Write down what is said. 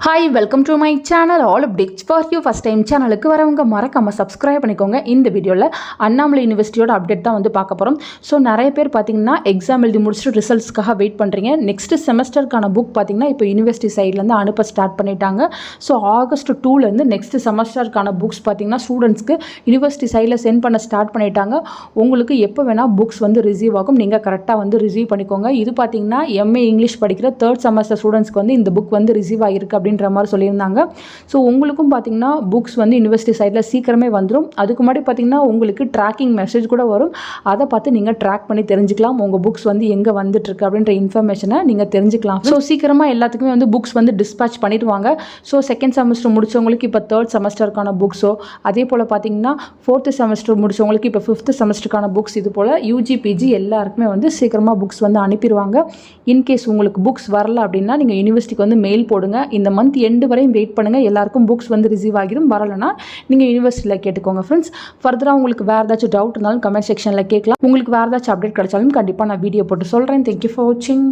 Hi welcome to my channel all updates for you. First time சேனலுக்கு வரவங்க மறக்காமல் subscribe பண்ணிக்கோங்க. இந்த வீடியோவில் அண்ணாமலை யூனிவர்சிட்டியோட அப்டேட் தான் வந்து பார்க்க போகிறோம். ஸோ நிறைய பேர் பார்த்தீங்கன்னா எக்ஸாம் எழுதி முடிச்சுட்டு ரிசல்ட்ஸ்க்காக வெயிட் பண்ணுறீங்க. நெக்ஸ்ட் செமஸ்டருக்கான புக் பார்த்தீங்கன்னா இப்போ யூனிவர்சிட்டி சைட்லேருந்து அனுப்ப ஸ்டார்ட் பண்ணிட்டாங்க. ஸோ ஆகஸ்ட் 2லேருந்து நெக்ஸ்ட் செமஸ்டருக்கான புக்ஸ் பார்த்தீங்கன்னா ஸ்டூடெண்ட்ஸ்க்கு யூனிவர்சிட்டி சைடில் சென்ட் பண்ண ஸ்டார்ட் பண்ணிட்டாங்க. உங்களுக்கு எப்போ வேணால் புக்ஸ் வந்து ரிசீவ் ஆகும். நீங்கள் கரெக்டாக வந்து ரிசீவ் பண்ணிக்கோங்க. இது பார்த்தீங்கன்னா எம்ஏ இங்கிலீஷ் படிக்கிற 3rd செமஸ்டர் ஸ்டூடெண்ட்ஸ்க்கு வந்து இந்த புக் வந்து ரிசீவ் ஆகிருக்கு அப்படின்ற மாதிரி சொல்லியிருந்தாங்க. ஸோ உங்களுக்கும் பார்த்தீங்கன்னா புக்ஸ் வந்து யூனிவர்சிட்டி சைடில் சீக்கிரமே வந்துடும். அதுக்கு முன்னாடி பார்த்தீங்கன்னா உங்களுக்கு ட்ராக்கிங் மெசேஜ் கூட வரும். அதை பார்த்து நீங்கள் ட்ராக் பண்ணி தெரிஞ்சுக்கலாம் உங்கள் புக்ஸ் வந்து எங்கே வந்துட்டுருக்கு அப்படின்ற இன்ஃபர்மேஷனை நீங்கள் தெரிஞ்சுக்கலாம். ஸோ சீக்கிரமாக எல்லாத்துக்குமே வந்து புக்ஸ் வந்து டிஸ்பேச் பண்ணிடுவாங்க. ஸோ 2nd செமஸ்டர் முடிச்சவங்களுக்கு இப்போ 3rd செமஸ்டருக்கான புக்ஸோ, அதே போல் பார்த்தீங்கன்னா 4th செமஸ்டர் முடிச்சவங்களுக்கு இப்போ 5th செமஸ்டருக்கான புக்ஸ், இது போல் யூஜி பிஜி எல்லாருக்குமே வந்து சீக்கிரமாக புக்ஸ் வந்து அனுப்பிடுவாங்க. இன்கேஸ் உங்களுக்கு புக்ஸ் வரல அப்படின்னா நீங்கள் யூனிவர்சிட்டிக்கு வந்து மெயில் போடுங்க. இந்த மந்த் எண்டு வரையும் வெயிட் பண்ணுங்கள். எல்லாருக்கும் புக்ஸ் வந்து ரிசீவ் ஆகிடும். வரலைன்னா நீங்கள் யூனிவர்சிட்டியில் கேட்டுக்கோங்க ஃப்ரெண்ட்ஸ். ஃபர்தராக உங்களுக்கு வேறு ஏதாச்சும் டவுட் இருந்தாலும் கமெண்ட் செக்ஷனில் கேட்கலாம். உங்களுக்கு வேறு ஏதாச்சும் அப்டேட் கிடைச்சாலும் கண்டிப்பாக நான் வீடியோ போட்டு சொல்கிறேன். தேங்க்யூ ஃபார் வாட்சிங்.